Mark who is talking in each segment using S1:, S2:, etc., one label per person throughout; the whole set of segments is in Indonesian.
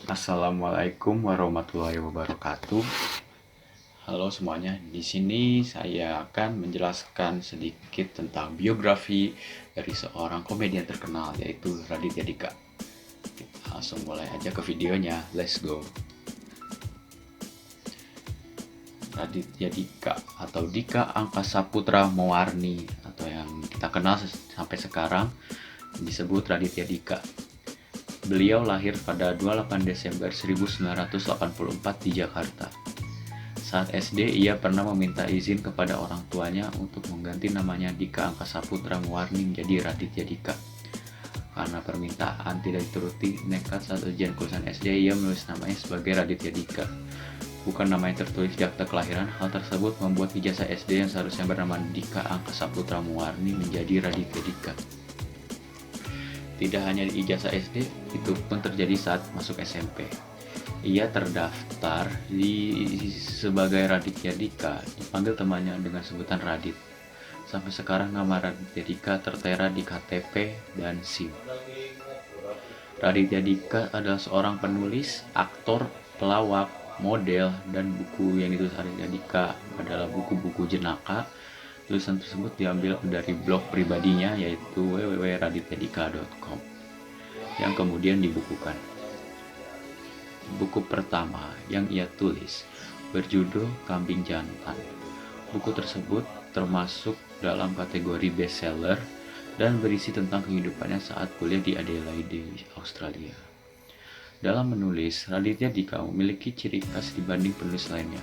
S1: Assalamualaikum warahmatullahi wabarakatuh. Halo semuanya, di sini saya akan menjelaskan sedikit tentang biografi dari seorang komedian terkenal yaitu Raditya Dika. Kita langsung mulai aja ke videonya, let's go. Raditya Dika atau Dika Angkasa Putra Mewarni atau yang kita kenal sampai sekarang disebut Raditya Dika. Beliau lahir pada 28 Desember 1984 di Jakarta. Saat SD, ia pernah meminta izin kepada orang tuanya untuk mengganti namanya Dika Angkasa Putra Mewarni menjadi Raditya Dika. Karena permintaan tidak dituruti, nekat saat ujian kelulusan SD, ia menulis namanya sebagai Raditya Dika. Bukan nama yang tertulis di akta kelahiran. Hal tersebut membuat ijazah SD yang seharusnya bernama Dika Angkasa Putra Mewarni menjadi Raditya Dika. Tidak hanya di ijazah SD, itu pun terjadi saat masuk SMP. Ia terdaftar sebagai Raditya Dika, dipanggil temannya dengan sebutan Radit. Sampai sekarang nama Raditya Dika tertera di KTP dan SIM. Raditya Dika adalah seorang penulis, aktor, pelawak, model, dan buku yang ditulis Raditya Dika adalah buku-buku jenaka. Tulisan tersebut diambil dari blog pribadinya yaitu www.radityadika.com yang kemudian dibukukan. Buku pertama yang ia tulis berjudul Kambing Jantan. Buku tersebut termasuk dalam kategori bestseller dan berisi tentang kehidupannya saat kuliah di Adelaide, Australia. Dalam menulis, Raditya Dika memiliki ciri khas dibanding penulis lainnya.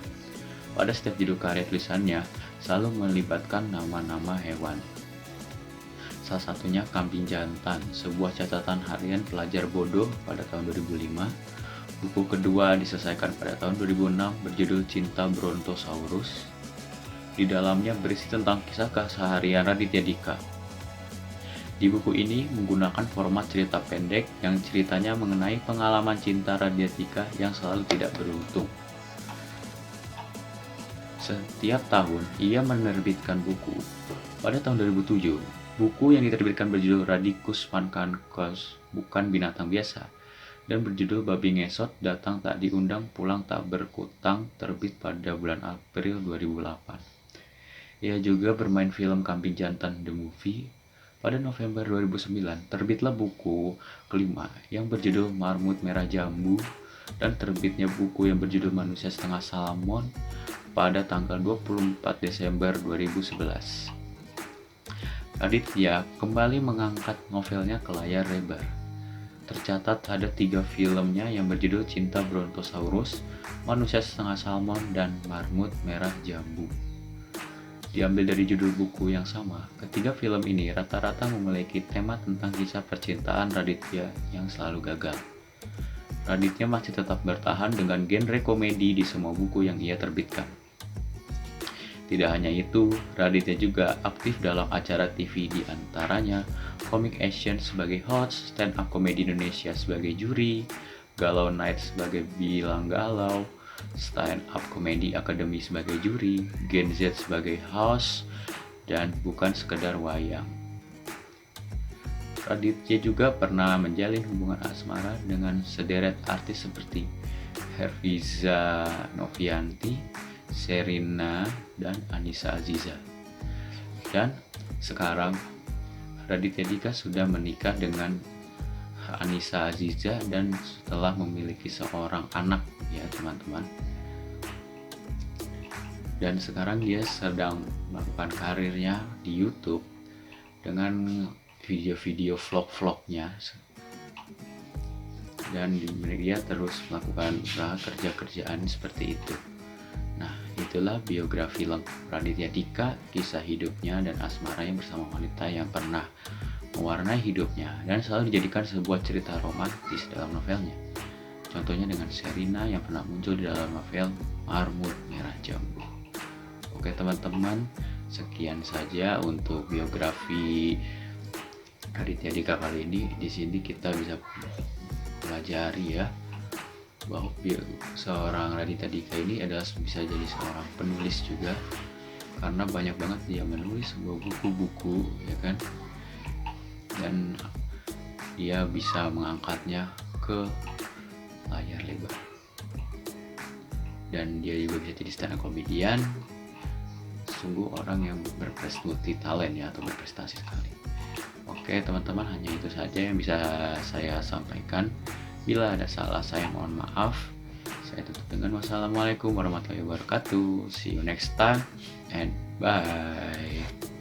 S1: Pada setiap judul karya tulisannya selalu melibatkan nama-nama hewan. Salah satunya Kambing Jantan, sebuah catatan harian pelajar bodoh pada tahun 2005. Buku kedua diselesaikan pada tahun 2006 berjudul Cinta Brontosaurus. Di dalamnya berisi tentang kisah keseharian Raditya Dika. Di buku ini menggunakan format cerita pendek yang ceritanya mengenai pengalaman cinta Raditya Dika yang selalu tidak beruntung. Setiap tahun, ia menerbitkan buku. Pada tahun 2007, buku yang diterbitkan berjudul Radikus Pankankos, bukan binatang biasa, dan berjudul Babi Ngesot Datang Tak Diundang Pulang Tak Berkutang, terbit pada bulan April 2008. Ia juga bermain film Kambing Jantan The Movie. Pada November 2009, terbitlah buku kelima yang berjudul Marmut Merah Jambu, dan terbitnya buku yang berjudul Manusia Setengah Salmon pada tanggal 24 Desember 2011. Raditya kembali mengangkat novelnya ke layar lebar. Tercatat ada 3 filmnya yang berjudul Cinta Brontosaurus, Manusia Setengah Salmon, dan Marmut Merah Jambu. Diambil dari judul buku yang sama, ketiga film ini rata-rata memiliki tema tentang kisah percintaan Raditya yang selalu gagal. Raditya masih tetap bertahan dengan genre komedi di semua buku yang ia terbitkan. Tidak hanya itu, Raditya juga aktif dalam acara TV di antaranya Comic Action sebagai host, Stand Up Comedy Indonesia sebagai juri, Galau Night sebagai bilang galau, Stand Up Comedy Academy sebagai juri, Gen Z sebagai host, dan Bukan Sekedar Wayang. Raditya juga pernah menjalin hubungan asmara dengan sederet artis seperti Herfiza Novianti, Sherina, dan Anissa Aziza. Dan sekarang Raditya Dika sudah menikah dengan Anissa Aziza dan setelah memiliki seorang anak ya teman-teman. Dan sekarang dia sedang melakukan karirnya di YouTube dengan video-video vlog-vlognya, dan dia terus melakukan usaha kerja-kerjaan seperti itu. Nah, itulah biografi lengkap Raditya Dika, kisah hidupnya dan asmaranya bersama wanita yang pernah mewarnai hidupnya dan selalu dijadikan sebuah cerita romantis dalam novelnya. Contohnya dengan Sherina yang pernah muncul di dalam novel Marmut Merah Jambu. Oke teman-teman, sekian saja untuk biografi Raditya Dika kali ini. Di sini kita bisa pelajari ya bahwa seorang Raditya Dika ini adalah bisa jadi seorang penulis juga, karena banyak banget dia menulis sebuah buku-buku ya kan, dan dia bisa mengangkatnya ke layar lebar. Dan dia juga bisa jadi stand up comedian. Sungguh orang yang multi talent ya, atau berprestasi sekali. Oke teman-teman, hanya itu saja yang bisa saya sampaikan. Bila ada salah saya mohon maaf. Saya tutup dengan wassalamualaikum warahmatullahi wabarakatuh. See you next time and bye.